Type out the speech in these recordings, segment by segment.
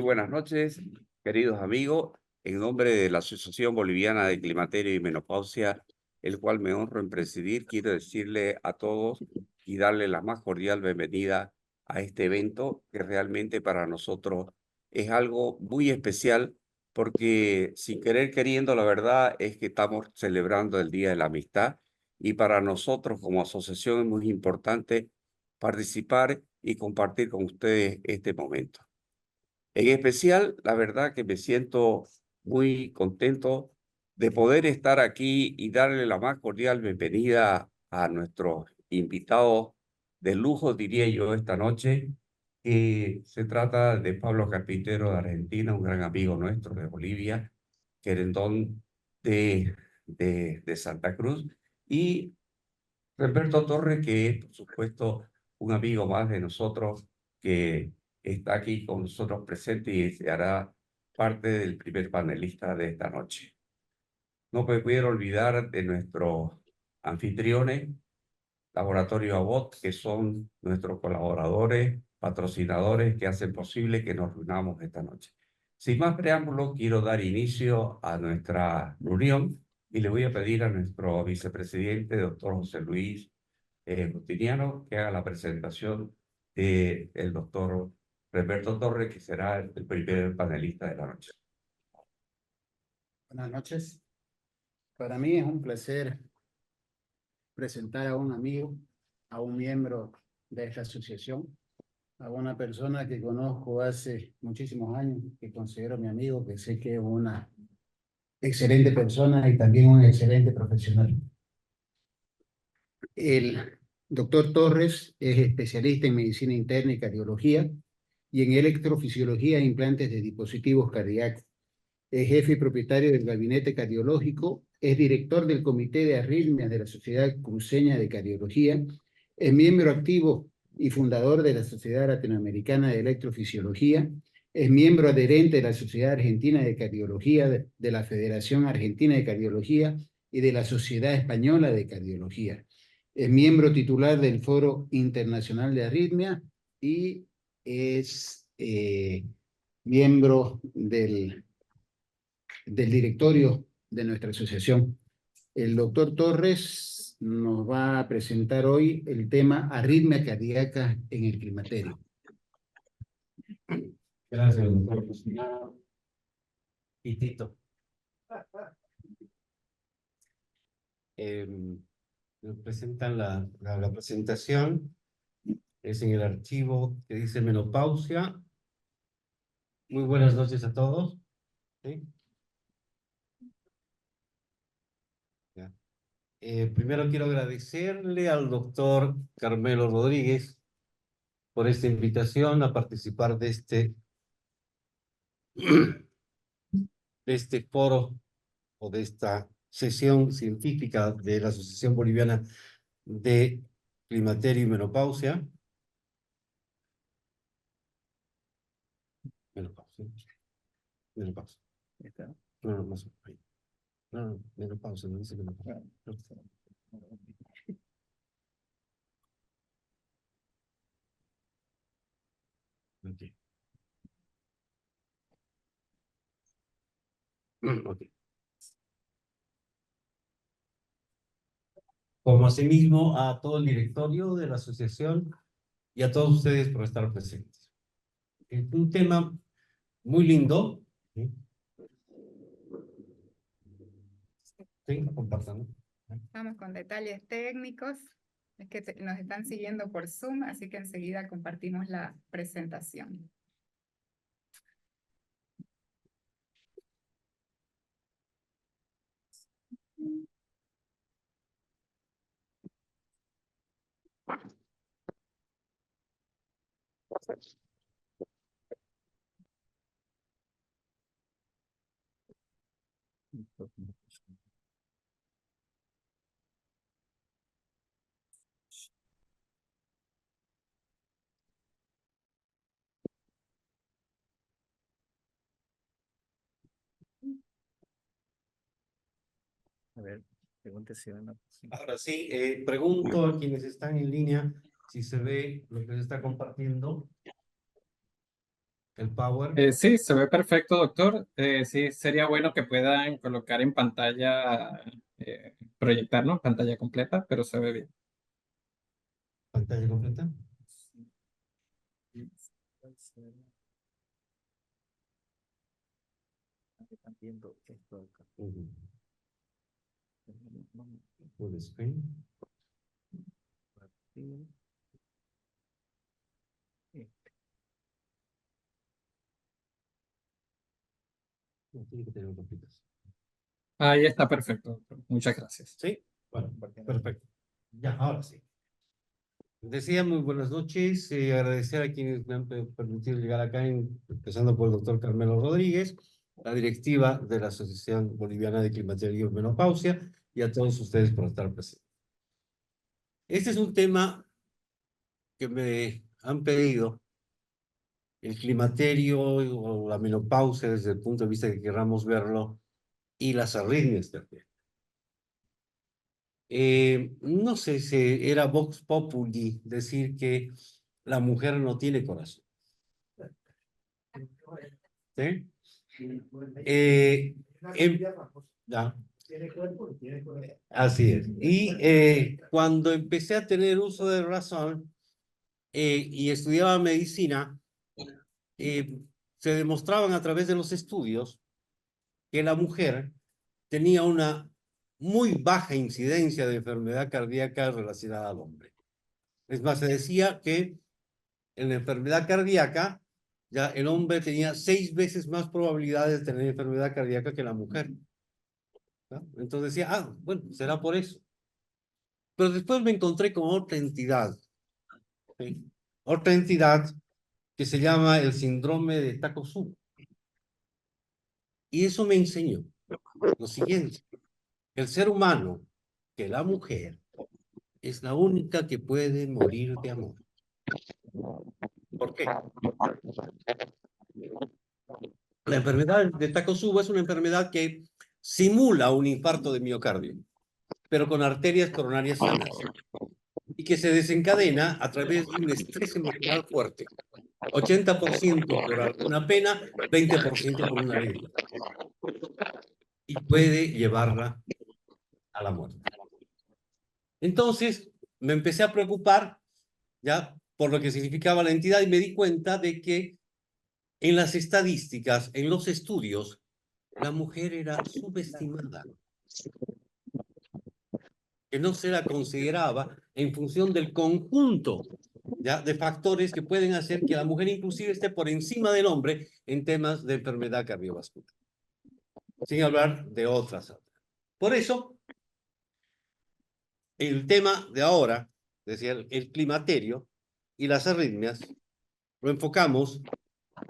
buenas noches, queridos amigos. En nombre de la Asociación Boliviana de Climaterio y Menopausia, el cual me honro en presidir, quiero decirle a todos y darle la más cordial bienvenida a este evento que realmente para nosotros es algo muy especial porque sin querer queriendo, la verdad es que estamos celebrando el Día de la Amistad y para nosotros como asociación es muy importante participar y compartir con ustedes este momento. En especial, la verdad que me siento muy contento de poder estar aquí y darle la más cordial bienvenida a nuestros invitados de lujo, diría yo, esta noche. Se trata de Pablo Carpintero de Argentina, un gran amigo nuestro de Bolivia, querendón de Santa Cruz, y Roberto Torres, que es, por supuesto, un amigo más de nosotros que está aquí con nosotros presente y se hará parte del primer panelista de esta noche. No me pudiera olvidar de nuestros anfitriones, Laboratorio Abbott, que son nuestros colaboradores, patrocinadores que hacen posible que nos reunamos esta noche. Sin más preámbulos, quiero dar inicio a nuestra reunión y le voy a pedir a nuestro vicepresidente, doctor José Luis Justiniano, que haga la presentación del doctor Roberto Torres, que será el primer panelista de la noche. Buenas noches. Para mí es un placer presentar a un amigo, a un miembro de esta asociación, a una persona que conozco hace muchísimos años, que considero mi amigo, que sé que es una excelente persona y también un excelente profesional. El doctor Torres es especialista en medicina interna y cardiología y en electrofisiología e implantes de dispositivos cardíacos. Es jefe y propietario del Gabinete Cardiológico, es director del Comité de Arritmias de la Sociedad Cruceña de Cardiología, es miembro activo y fundador de la Sociedad Latinoamericana de Electrofisiología, es miembro adherente de la Sociedad Argentina de Cardiología, de la Federación Argentina de Cardiología y de la Sociedad Española de Cardiología. Es miembro titular del Foro Internacional de Arritmia y es miembro del directorio de nuestra asociación. El doctor Torres nos va a presentar hoy el tema arritmia cardíaca en el climaterio. Gracias, doctor Justiniano. Y Tito. Nos presentan la presentación. Es en el archivo que dice menopausia. Muy buenas noches a todos. ¿Sí? Ya. Primero quiero agradecerle al doctor Carmelo Rodríguez por esta invitación a participar de este foro o de esta sesión científica de la Asociación Boliviana de Climaterio y Menopausia. Menopausia. Menopausia. No, no, más ahí. No, menopausia, no dice menopausia. Okay. Okay. Como asimismo a todo el directorio de la asociación y a todos ustedes por estar presentes. Un tema muy lindo. ¿Sí? Sí, compartan. Estamos con detalles técnicos, es que nos están siguiendo por Zoom, así que enseguida compartimos la presentación. A ver, pregunte si van a... Ahora sí, pregunto a quienes están en línea si se ve lo que se está compartiendo. el power. Sí, se ve perfecto, doctor. Sí, sería bueno que puedan colocar en pantalla, proyectar, ¿no? Pantalla completa, pero se ve bien. Pantalla completa. Están viendo esto acá. Ujú. Full screen. Compartir. No, tiene que tener un poquito. Ahí está perfecto, doctor. Muchas gracias. ¿Sí? Bueno, perfecto. Ya, ahora sí. Decía muy buenas noches, agradecer a quienes me han permitido llegar acá, empezando por el doctor Carmelo Rodríguez, la directiva de la Asociación Boliviana de Climaterio y Menopausia, y a todos ustedes por estar presentes. Este es un tema que me han pedido, el climaterio o la menopausia desde el punto de vista que queramos verlo, y las arritmias también. No sé si era Vox Populi decir que la mujer no tiene corazón. ¿Sí? Ya. Así es. Y cuando empecé a tener uso de razón y estudiaba medicina, se demostraban a través de los estudios que la mujer tenía una muy baja incidencia de enfermedad cardíaca relacionada al hombre. Es más, se decía que en la enfermedad cardíaca, ya el hombre tenía 6 veces más probabilidades de tener enfermedad cardíaca que la mujer. ¿No? Entonces decía, bueno, será por eso. Pero después me encontré con otra entidad, ¿sí? Otra entidad que se llama el síndrome de Takotsubo. Y eso me enseñó lo siguiente: el ser humano, que la mujer, es la única que puede morir de amor. ¿Por qué? La enfermedad de Takotsubo es una enfermedad que simula un infarto de miocardio, pero con arterias coronarias sanas, y que se desencadena a través de un estrés emocional fuerte. 80% por alguna pena, 20% por una alegría. Y puede llevarla a la muerte. Entonces, me empecé a preocupar ya por lo que significaba la entidad y me di cuenta de que en las estadísticas, en los estudios, la mujer era subestimada, que no se la consideraba en función del conjunto ¿ya? De factores que pueden hacer que la mujer inclusive esté por encima del hombre en temas de enfermedad cardiovascular, sin hablar de otras. Por eso, el tema de ahora, decía el climaterio y las arritmias, lo enfocamos. A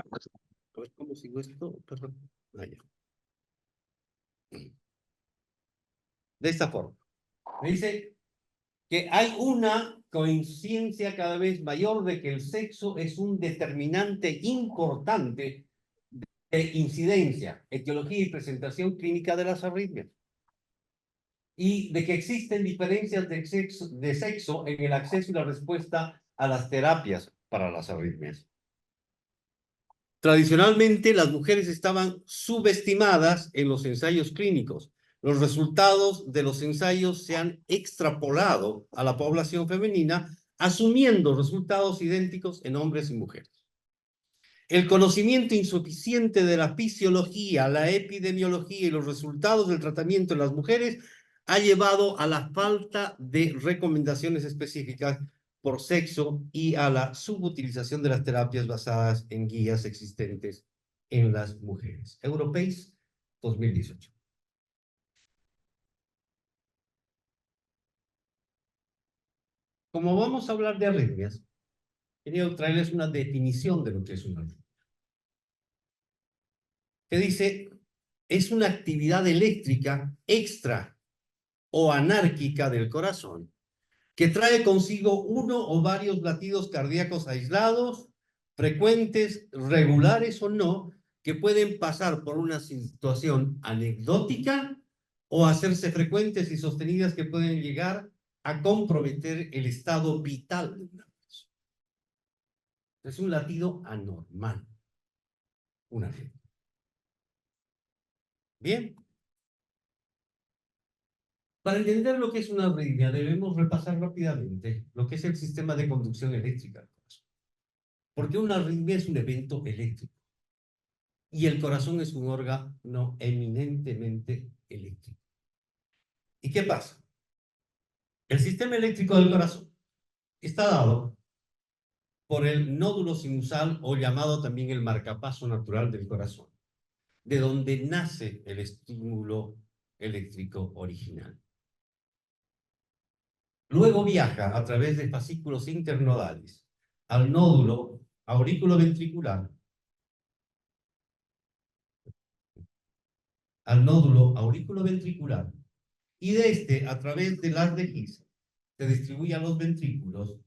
ver, ¿cómo sigo esto? Perdón. De esta forma. Me dice que hay una coincidencia cada vez mayor de que el sexo es un determinante importante de incidencia, etiología y presentación clínica de las arritmias. Y de que existen diferencias de sexo en el acceso y la respuesta a las terapias para las arritmias. Tradicionalmente, las mujeres estaban subestimadas en los ensayos clínicos. Los resultados de los ensayos se han extrapolado a la población femenina, asumiendo resultados idénticos en hombres y mujeres. El conocimiento insuficiente de la fisiología, la epidemiología y los resultados del tratamiento en las mujeres ha llevado a la falta de recomendaciones específicas por sexo y a la subutilización de las terapias basadas en guías existentes en las mujeres. Europeis 2018. Como vamos a hablar de arritmias, quería traerles una definición de lo que es una arritmia. Que dice, es una actividad eléctrica extra o anárquica del corazón que trae consigo uno o varios latidos cardíacos aislados, frecuentes, regulares o no, que pueden pasar por una situación anecdótica o hacerse frecuentes y sostenidas que pueden llegar a comprometer el estado vital de una persona. Es un latido anormal. una arritmia. Bien. Para entender lo que es una arritmia, debemos repasar rápidamente lo que es el sistema de conducción eléctrica del corazón. Porque una arritmia es un evento eléctrico. Y el corazón es un órgano eminentemente eléctrico. ¿Y qué pasa? El sistema eléctrico del corazón está dado por el nódulo sinusal o llamado también el marcapaso natural del corazón, de donde nace el estímulo eléctrico original. Luego viaja a través de fascículos internodales al nódulo aurículo-ventricular, y de este, a través del haz de His, se distribuye a los ventrículos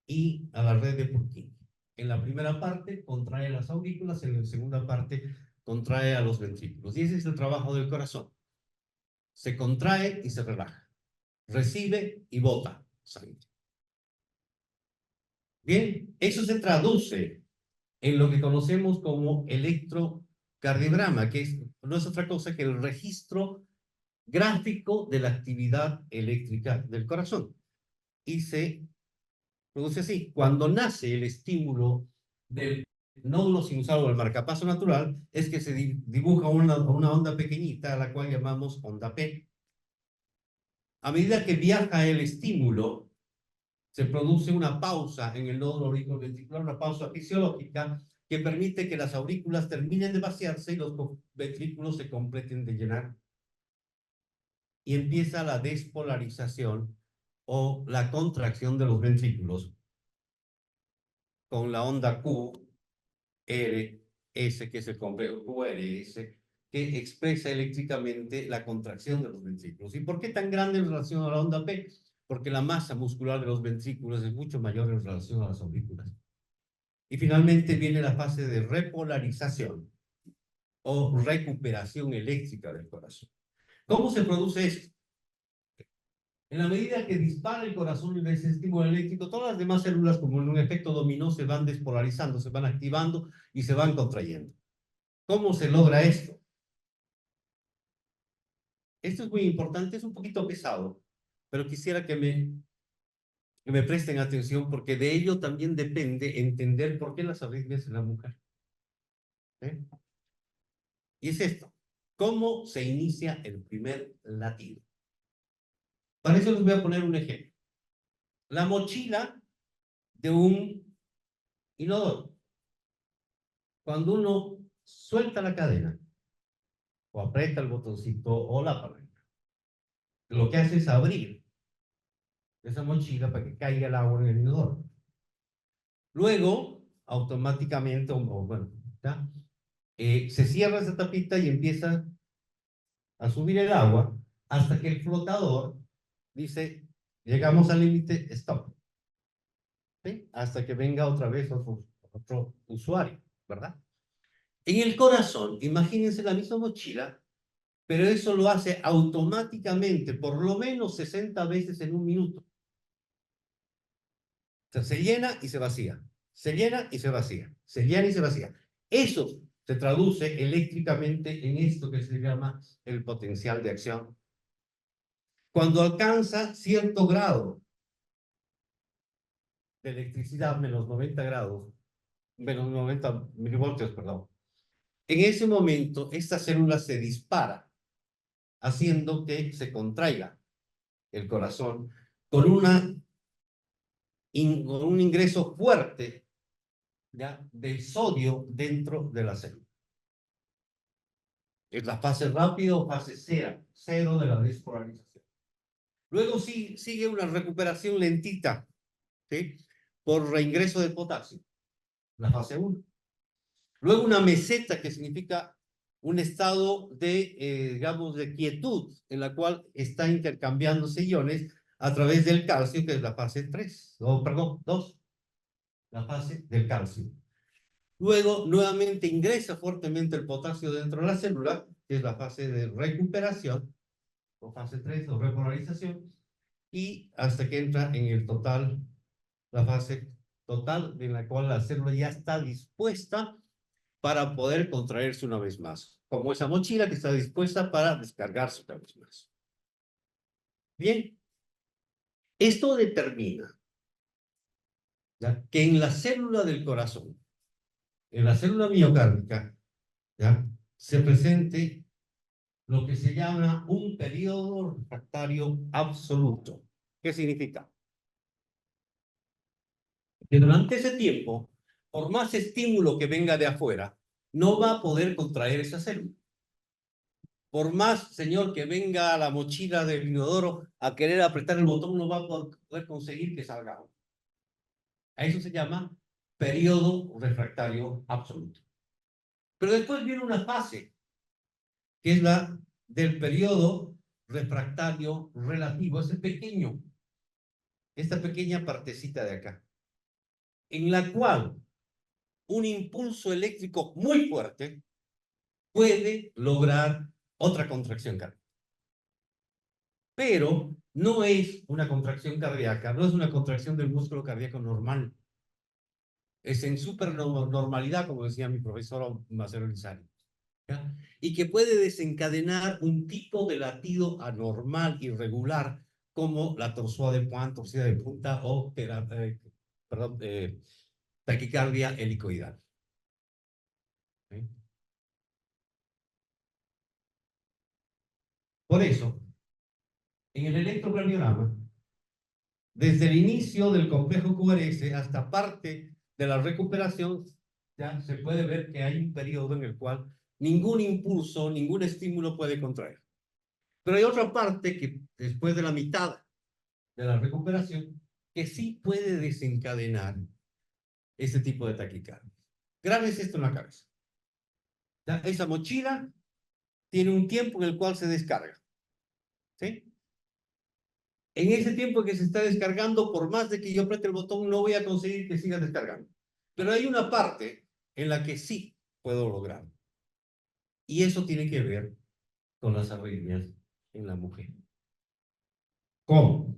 y a la red de Purkinje. En la primera parte contrae las aurículas, en la segunda parte contrae a los ventrículos. Y ese es el trabajo del corazón. Se contrae y se relaja. Recibe y bota sangre. Bien, eso se traduce en lo que conocemos como electrocardiograma, que no es otra cosa que el registro gráfico de la actividad eléctrica del corazón. Y se produce así. Cuando nace el estímulo del nódulo sinusal o el marcapaso natural, es que se dibuja una onda pequeñita a la cual llamamos onda P. A medida que viaja el estímulo, se produce una pausa en el nódulo auriculoventricular, una pausa fisiológica que permite que las aurículas terminen de vaciarse y los ventrículos se completen de llenar. Y empieza la despolarización o la contracción de los ventrículos con la onda QRS, que es el complejo QRS, que expresa eléctricamente la contracción de los ventrículos. ¿Y por qué tan grande en relación a la onda P? Porque la masa muscular de los ventrículos es mucho mayor en relación a las aurículas. Y finalmente viene la fase de repolarización o recuperación eléctrica del corazón. ¿Cómo se produce esto? En la medida que dispara el corazón y ese estímulo eléctrico, todas las demás células, como en un efecto dominó, se van despolarizando, se van activando y se van contrayendo. ¿Cómo se logra esto? Esto es muy importante, es un poquito pesado, pero quisiera que me presten atención porque de ello también depende entender por qué las arritmias en la mujer. ¿Eh? Y es esto. ¿Cómo se inicia el primer latido? Para eso les voy a poner un ejemplo. La mochila de un inodoro. Cuando uno suelta la cadena o aprieta el botoncito o la palanca, lo que hace es abrir esa mochila para que caiga el agua en el inodoro. Luego, automáticamente, bueno, ¿ya? Se cierra esa tapita y empieza a subir el agua hasta que el flotador dice, llegamos al límite, stop. ¿Sí? Hasta que venga otra vez otro usuario, ¿verdad? En el corazón, imagínense la misma mochila, pero eso lo hace automáticamente, por lo menos 60 veces en un minuto. O sea, se llena y se vacía, se llena y se vacía, se llena y se vacía. Eso se traduce eléctricamente en esto que se llama el potencial de acción. Cuando alcanza cierto grado de electricidad, menos 90 grados, menos 90 milivoltios, perdón, en ese momento esta célula se dispara, haciendo que se contraiga el corazón con un ingreso fuerte, ¿ya?, de sodio dentro de la célula. Es la fase rápida o fase cero de la despolarización. Luego sigue una recuperación lentita, ¿sí?, por reingreso de potasio, la fase 1. Luego una meseta, que significa un estado de, digamos, de quietud, en la cual está intercambiándose iones a través del calcio, que es la fase 3, perdón, 2, la fase del calcio. Luego, nuevamente ingresa fuertemente el potasio dentro de la célula, que es la fase de recuperación, o fase 3, o repolarización, y hasta que entra en el total, la fase total, en la cual la célula ya está dispuesta para poder contraerse una vez más, como esa mochila que está dispuesta para descargarse una vez más. Bien, esto determina, ¿ya?, que en la célula del corazón, en la célula miocárdica, ¿ya?, se presente lo que se llama un periodo refractario absoluto. ¿Qué significa? Que durante ese tiempo, por más estímulo que venga de afuera, no va a poder contraer esa célula. Por más, señor, que venga a la mochila del inodoro a querer apretar el botón, no va a poder conseguir que salga. A eso se llama periodo refractario absoluto. Pero después viene una fase, que es la del periodo refractario relativo, ese pequeño, esta pequeña partecita de acá, en la cual un impulso eléctrico muy fuerte puede lograr otra contracción cardíaca. Pero no es una contracción cardíaca, no es una contracción del músculo cardíaco normal. Es en supernormalidad, como decía mi profesor Macero Lizari, ¿ya? Y que puede desencadenar un tipo de latido anormal, irregular, como la torcida de punta o taquicardia helicoidal. ¿Sí? Por eso, en el electrocardiograma, desde el inicio del complejo QRS hasta parte de la recuperación, ya se puede ver que hay un periodo en el cual ningún impulso, ningún estímulo puede contraer. Pero hay otra parte que después de la mitad de la recuperación, que sí puede desencadenar ese tipo de taquicardia. Grábese esto en la cabeza. ¿Ya? Esa mochila tiene un tiempo en el cual se descarga. ¿Sí? En ese tiempo que se está descargando, por más de que yo apriete el botón, no voy a conseguir que siga descargando. Pero hay una parte en la que sí puedo lograr. Y eso tiene que ver con las arritmias en la mujer. ¿Cómo?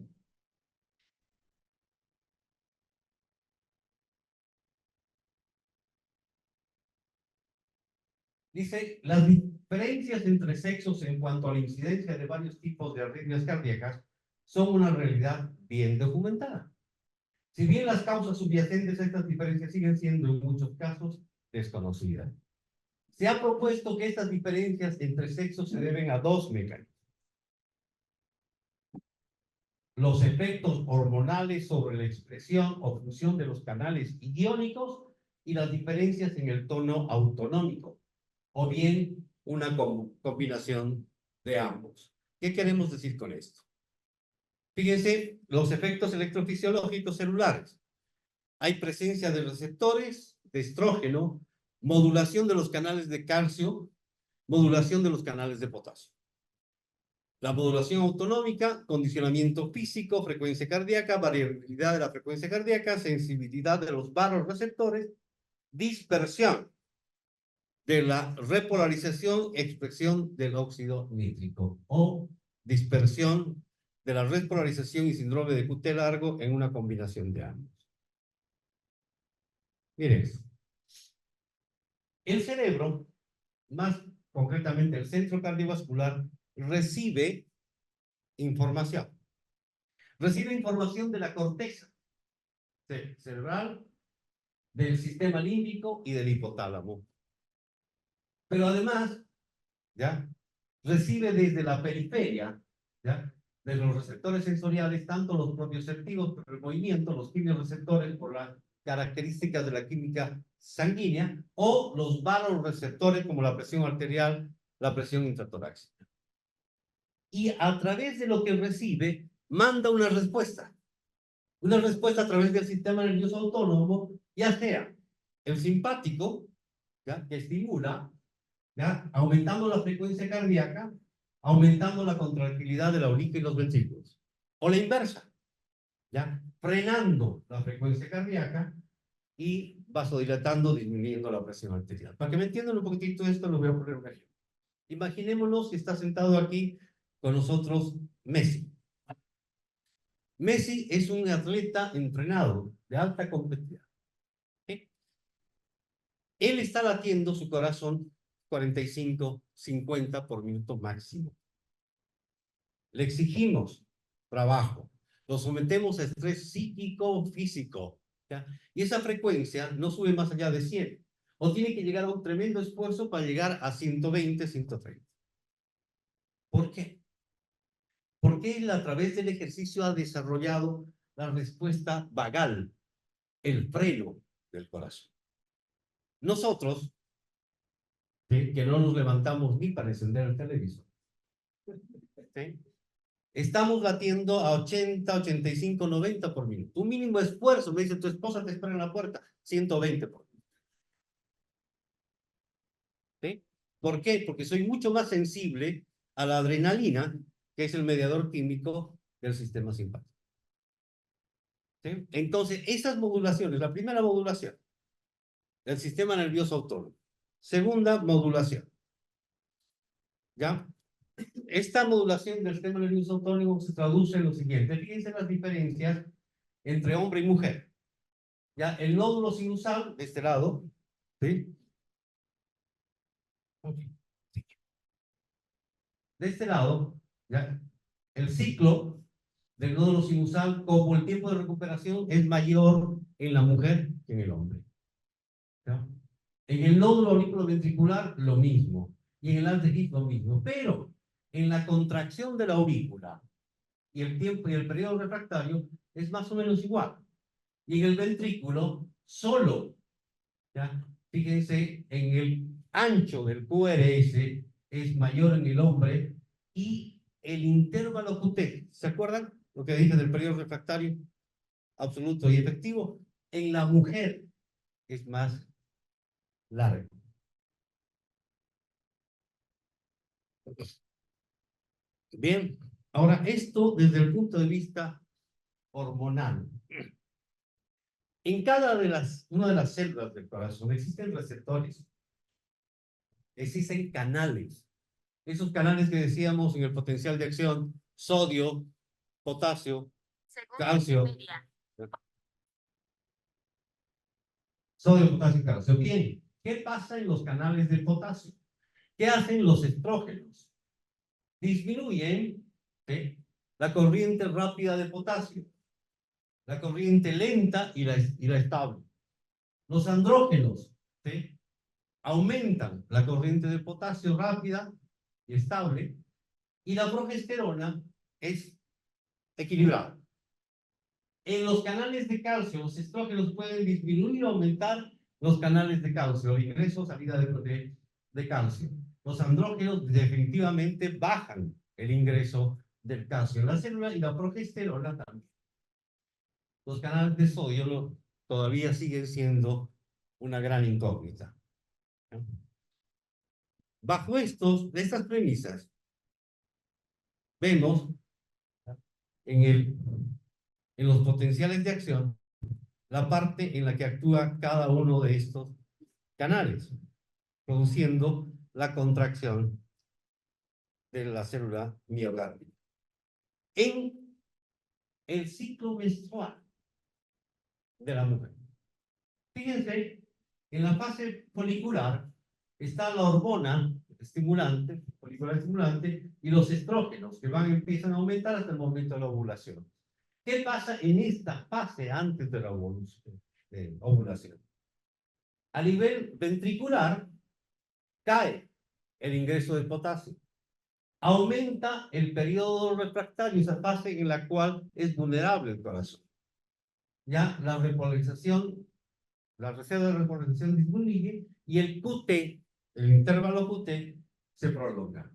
Dice, las diferencias entre sexos en cuanto a la incidencia de varios tipos de arritmias cardíacas son una realidad bien documentada. Si bien las causas subyacentes a estas diferencias siguen siendo en muchos casos desconocidas. Se ha propuesto que estas diferencias entre sexos se deben a dos mecanismos. Los efectos hormonales sobre la expresión o función de los canales iónicos y las diferencias en el tono autonómico, o bien una combinación de ambos. ¿Qué queremos decir con esto? Fíjense, los efectos electrofisiológicos celulares. Hay presencia de receptores de estrógeno, modulación de los canales de calcio, modulación de los canales de potasio. La modulación autonómica, condicionamiento físico, frecuencia cardíaca, variabilidad de la frecuencia cardíaca, sensibilidad de los vasoreceptores, dispersión de la repolarización, expresión del óxido nítrico o dispersión de la repolarización y síndrome de QT largo en una combinación de ambos. Miren, el cerebro, más concretamente el centro cardiovascular, recibe información. Recibe información de la corteza cerebral, del sistema límbico y del hipotálamo. Pero además, ¿ya?, recibe desde la periferia, ¿ya?, de los receptores sensoriales, tanto los propioceptivos por el movimiento, los quimioreceptores por las características de la química sanguínea, o los vasoreceptores como la presión arterial, la presión intratorácica. Y a través de lo que recibe, manda una respuesta a través del sistema nervioso autónomo, ya sea el simpático, ¿ya?, que estimula, ¿ya?, aumentando la frecuencia cardíaca, aumentando la contractilidad de la aurícula y los ventrículos, o la inversa, ¿ya?, frenando la frecuencia cardíaca y vasodilatando, disminuyendo la presión arterial. Para que me entiendan un poquitito esto, les voy a poner un ejemplo. Imaginémonos que está sentado aquí con nosotros Messi. Messi es un atleta entrenado de alta competitividad. ¿Sí? Él está latiendo su corazón 45, 50 por minuto máximo. Le exigimos trabajo, lo sometemos a estrés psíquico, físico, ¿ya? Y esa frecuencia no sube más allá de 100, o tiene que llegar a un tremendo esfuerzo para llegar a 120, 130. ¿Por qué? Porque él a través del ejercicio ha desarrollado la respuesta vagal, el freno del corazón. Nosotros, que no nos levantamos ni para encender el televisor, ¿sí? Estamos latiendo a 80, 85, 90 por minuto. Un mínimo esfuerzo, me dice tu esposa te espera en la puerta, 120 por minuto. ¿Sí? ¿Por qué? Porque soy mucho más sensible a la adrenalina, que es el mediador químico del sistema simpático. ¿Sí? Entonces, esas modulaciones, la primera modulación, el sistema nervioso autónomo. Segunda modulación. ¿Ya? Esta modulación del sistema nervioso autónomo se traduce en lo siguiente. Fíjense las diferencias entre hombre y mujer. ¿Ya? El nódulo sinusal de este lado, ¿sí? De este lado, ¿ya? El ciclo del nódulo sinusal, como el tiempo de recuperación es mayor en la mujer que en el hombre. ¿Ya? En el nódulo auriculoventricular, lo mismo. Y en el aldehied, lo mismo. Pero en la contracción de la aurícula y el tiempo y el periodo refractario es más o menos igual. Y en el ventrículo, solo, ¿ya? Fíjense, en el ancho del QRS es mayor en el hombre y el intervalo QT, ¿se acuerdan lo que dije del periodo refractario absoluto y efectivo? En la mujer es más largo. Bien, ahora esto desde el punto de vista hormonal. En una de las células del corazón existen receptores, existen canales. Esos canales que decíamos en el potencial de acción, sodio, potasio, calcio. Sodio, potasio, calcio. Bien, ¿qué pasa en los canales de potasio? ¿Qué hacen los estrógenos? Disminuyen, ¿sí?, la corriente rápida de potasio, la corriente lenta y la estable. Los andrógenos, ¿sí?, aumentan la corriente de potasio rápida y estable, y la progesterona es equilibrada. En los canales de calcio, los estrógenos pueden disminuir o aumentar los canales de calcio, ingreso, salida de calcio. Los andrógenos definitivamente bajan el ingreso del calcio en la célula y la progesterona también. Los canales de sodio todavía siguen siendo una gran incógnita. Bajo estas premisas, vemos en los potenciales de acción la parte en la que actúa cada uno de estos canales, produciendo la contracción de la célula miocárdica. En el ciclo menstrual de la mujer, fíjense, en la fase folicular está la hormona estimulante, folicular estimulante, y los estrógenos que empiezan a aumentar hasta el momento de la ovulación. ¿Qué pasa en esta fase antes de la ovulación? A nivel ventricular, cae el ingreso de potasio. Aumenta el periodo refractario, esa fase en la cual es vulnerable el corazón. Ya la repolarización, la reserva de repolarización disminuye y el QT, el intervalo QT, se prolonga.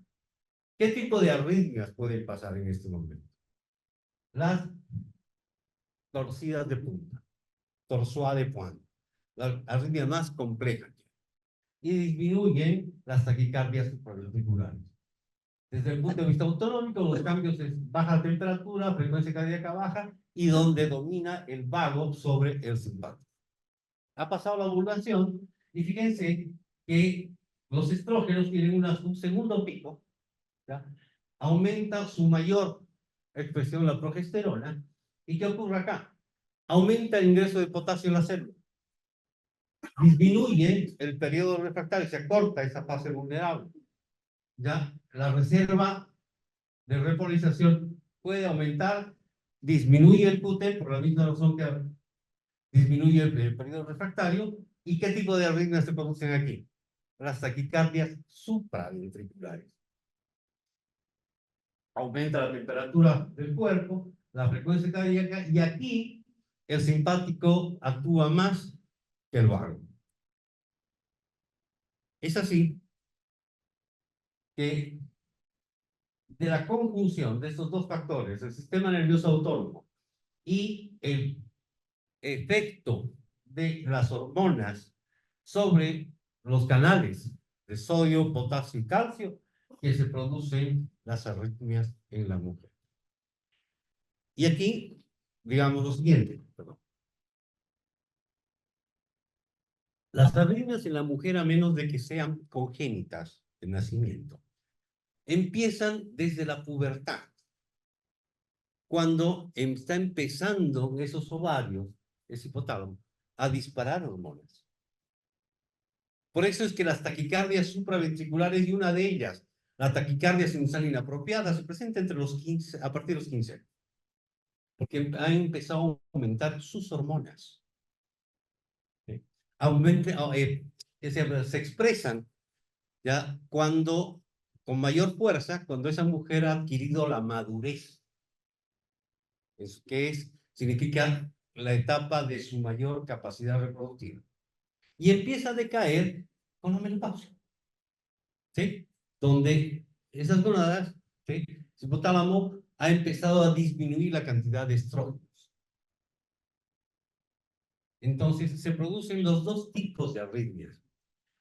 ¿Qué tipo de arritmias pueden pasar en este momento? Las torcidas de punta, torsoa de pointe, la arritmia más compleja. Y disminuyen las taquicardias supraventriculares. Desde el punto de vista autonómico, los cambios es baja temperatura, frecuencia cardíaca baja y donde domina el vago sobre el simpático. Ha pasado la ovulación y fíjense que los estrógenos tienen un segundo pico, ¿ya? Aumenta su mayor expresión la progesterona. ¿Y qué ocurre acá? Aumenta el ingreso de potasio en la célula. disminuye el periodo refractario, se acorta esa fase vulnerable. Ya la reserva de repolarización puede aumentar, disminuye el QT por la misma razón que disminuye el periodo refractario. ¿Y qué tipo de arritmias se producen aquí? Las taquicardias supraventriculares. Aumenta la temperatura del cuerpo, la frecuencia cardíaca, y aquí el simpático actúa más que el vago. Es así que de la conjunción de estos dos factores, el sistema nervioso autónomo y el efecto de las hormonas sobre los canales de sodio, potasio y calcio, que se producen las arritmias en la mujer. Y aquí, digamos lo siguiente, perdón. Las arritmias en la mujer, a menos de que sean congénitas de nacimiento, empiezan desde la pubertad, cuando está empezando esos ovarios, ese hipotálamo, a disparar hormonas. Por eso es que las taquicardias supraventriculares, y una de ellas, la taquicardia sinusal inapropiada, se presenta entre los 15, a partir de los 15 años, porque han empezado a aumentar sus hormonas. ¿Sí? Se expresan ya cuando, con mayor fuerza, cuando esa mujer ha adquirido la madurez, significa la etapa de su mayor capacidad reproductiva. Y empieza a decaer con la menopausia, ¿sí? Donde esas gonadas, ¿sí? El hipotálamo ha empezado a disminuir la cantidad de estrógenos. Entonces se producen los dos tipos de arritmias.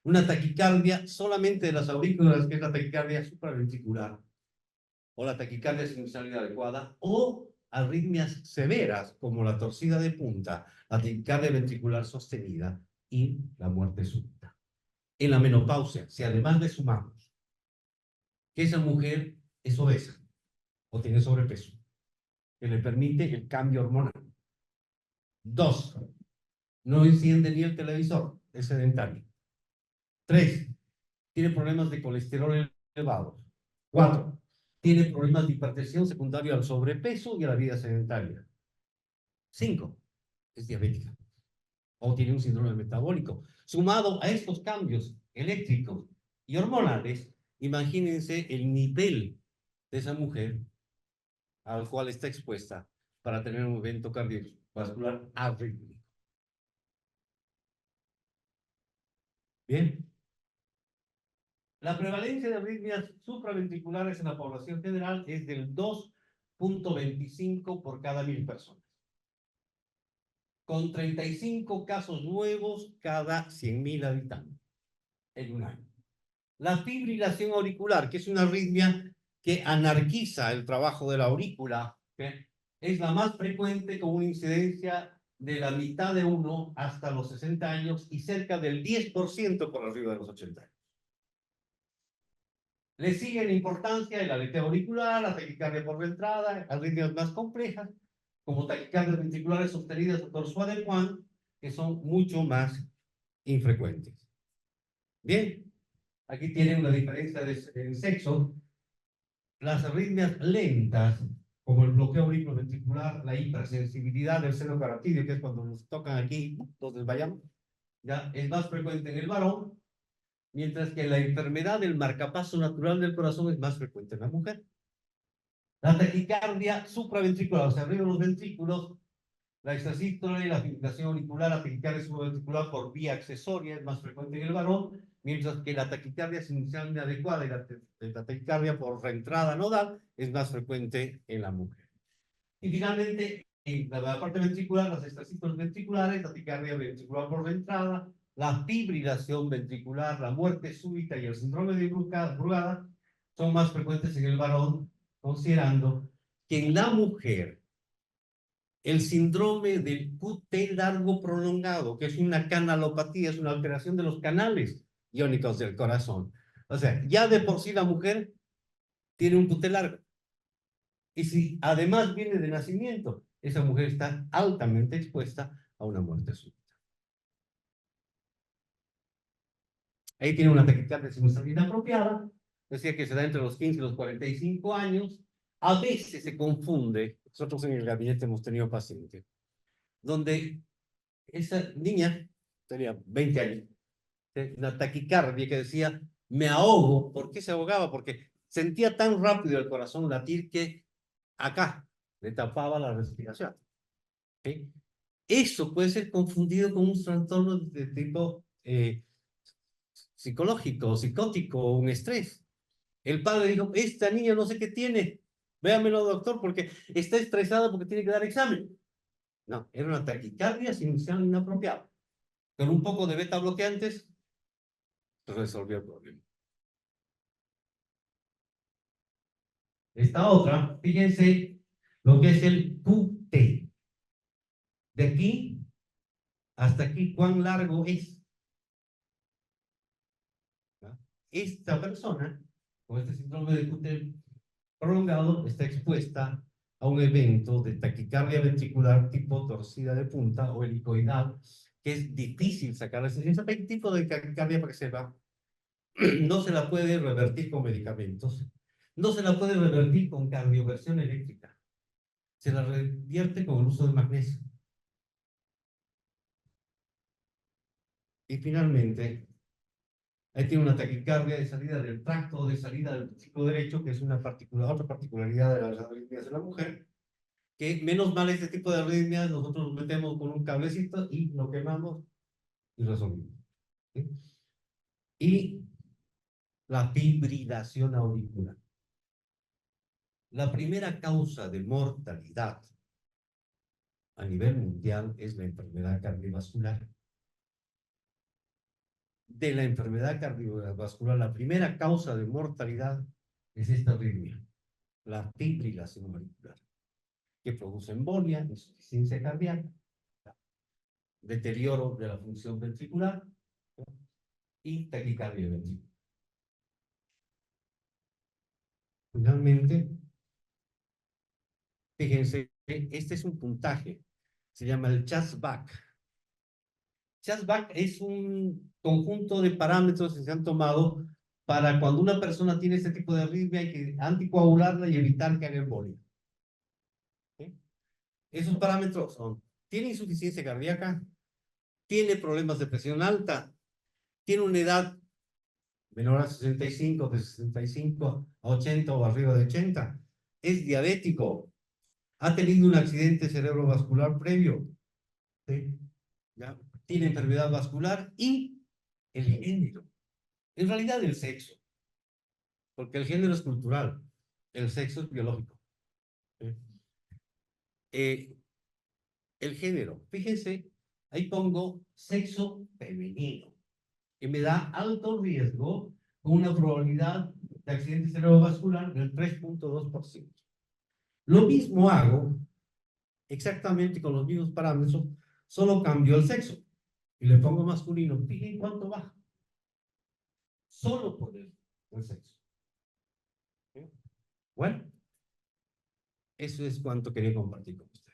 Una taquicardia solamente de las aurículas, que es la taquicardia supraventricular, o la taquicardia sinusal inadecuada, o arritmias severas, como la torcida de punta, la taquicardia ventricular sostenida y la muerte súbita. En la menopausia, si además le sumamos que esa mujer es obesa o tiene sobrepeso, que le permite el cambio hormonal. 2, no enciende ni el televisor, es sedentario. 3, tiene problemas de colesterol elevado. 4, tiene problemas de hipertensión secundario al sobrepeso y a la vida sedentaria. 5, es diabética o tiene un síndrome metabólico. Sumado a estos cambios eléctricos y hormonales, imagínense el nivel de esa mujer al cual está expuesta para tener un evento cardiovascular arrítmico. Bien. La prevalencia de arritmias supraventriculares en la población general es del 2.25 por cada 1000 personas, con 35 casos nuevos cada 100.000 habitantes en un año. La fibrilación auricular, que es una arritmia que anarquiza el trabajo de la aurícula, ¿okay?, es la más frecuente, con una incidencia de la mitad de 1 hasta los 60 años y cerca del 10% por arriba de los 80 años. Le sigue en importancia el aleteo auricular, la taquicardia por entrada, arritmias más complejas, como taquicardias ventriculares sostenidas o Torsades-de Pointes, que son mucho más infrecuentes. Bien, aquí tienen una diferencia en sexo. Las arritmias lentas, como el bloqueo auriculoventricular, la hipersensibilidad del seno carotídeo, que es cuando nos tocan aquí, entonces vayamos, ya es más frecuente en el varón, mientras que la enfermedad del marcapaso natural del corazón es más frecuente en la mujer. La taquicardia supraventricular, o sea, arriba de los ventrículos, la extrasístole, la fibrilación auricular, la taquicardia supraventricular por vía accesoria es más frecuente en el varón, mientras que la taquicardia sinusal inadecuada y la taquicardia por reentrada nodal es más frecuente en la mujer. Y finalmente, en la parte ventricular, las extrasístoles ventriculares, la taquicardia ventricular por reentrada, la fibrilación ventricular, la muerte súbita y el síndrome de Brugada son más frecuentes en el varón, considerando que en la mujer el síndrome del QT largo prolongado, que es una canalopatía, es una alteración de los canales iónicos del corazón. O sea, ya de por sí la mujer tiene un QT largo. Y si además viene de nacimiento, esa mujer está altamente expuesta a una muerte súbita. Ahí tiene una taquicardia simultánea inapropiada. Decía que se da entre los 15 y los 45 años. A veces se confunde. Nosotros en el gabinete hemos tenido pacientes donde esa niña tenía 20 años, una taquicardia que decía, me ahogo. ¿Por qué se ahogaba? Porque sentía tan rápido el corazón latir que acá le tapaba la respiración. ¿Sí? Eso puede ser confundido con un trastorno de tipo psicológico, psicótico o un estrés. El padre dijo, esta niña no sé qué tiene, véamelo, doctor, porque está estresada porque tiene que dar examen. No, era una taquicardia inicial inapropiada. Con un poco de beta bloqueantes, se resolvió el problema. Esta otra, fíjense lo que es el QT. De aquí hasta aquí, ¿cuán largo es? ¿No? Esta persona, con este síndrome de QT prolongado, está expuesta a un evento de taquicardia ventricular tipo torcida de punta o helicoidal, que es difícil sacar ese tipo de taquicardia para que sepa. No se la puede revertir con medicamentos, no se la puede revertir con cardioversión eléctrica, se la revierte con el uso de magnesio. Y finalmente, ahí tiene una taquicardia de salida del tracto o de salida del ventriculo derecho, que es una otra particularidad de las arritmias de la mujer, que menos mal este tipo de arritmias nosotros lo metemos con un cablecito y lo quemamos y resolvimos. ¿Sí? Y la fibrilación auricular. La primera causa de mortalidad a nivel mundial es la enfermedad cardiovascular. De la enfermedad cardiovascular, la primera causa de mortalidad es esta arritmia, la fibrilación auricular, que produce embolia, insuficiencia cardíaca, deterioro de la función ventricular y taquicardia ventricular. Finalmente, fíjense, este es un puntaje, se llama el CHAS-BAC. CHAS-BAC es un conjunto de parámetros que se han tomado para cuando una persona tiene este tipo de arritmia hay que anticoagularla y evitar que haga embolia. ¿Sí? Esos parámetros son, tiene insuficiencia cardíaca, tiene problemas de presión alta, tiene una edad menor a 65, de 65 a 80 o arriba de 80, es diabético, ha tenido un accidente cerebrovascular previo, ¿sí? ¿Ya? Tiene enfermedad vascular y el género, en realidad el sexo, porque el género es cultural, el sexo es biológico. ¿Sí? El género, fíjense, ahí pongo sexo femenino, que me da alto riesgo con una probabilidad de accidente cerebrovascular del 3.2%. Lo mismo hago exactamente con los mismos parámetros, solo cambio el sexo y le pongo masculino. Fíjense cuánto baja. Solo por el sexo. ¿Sí? Bueno, eso es cuanto quería compartir con ustedes.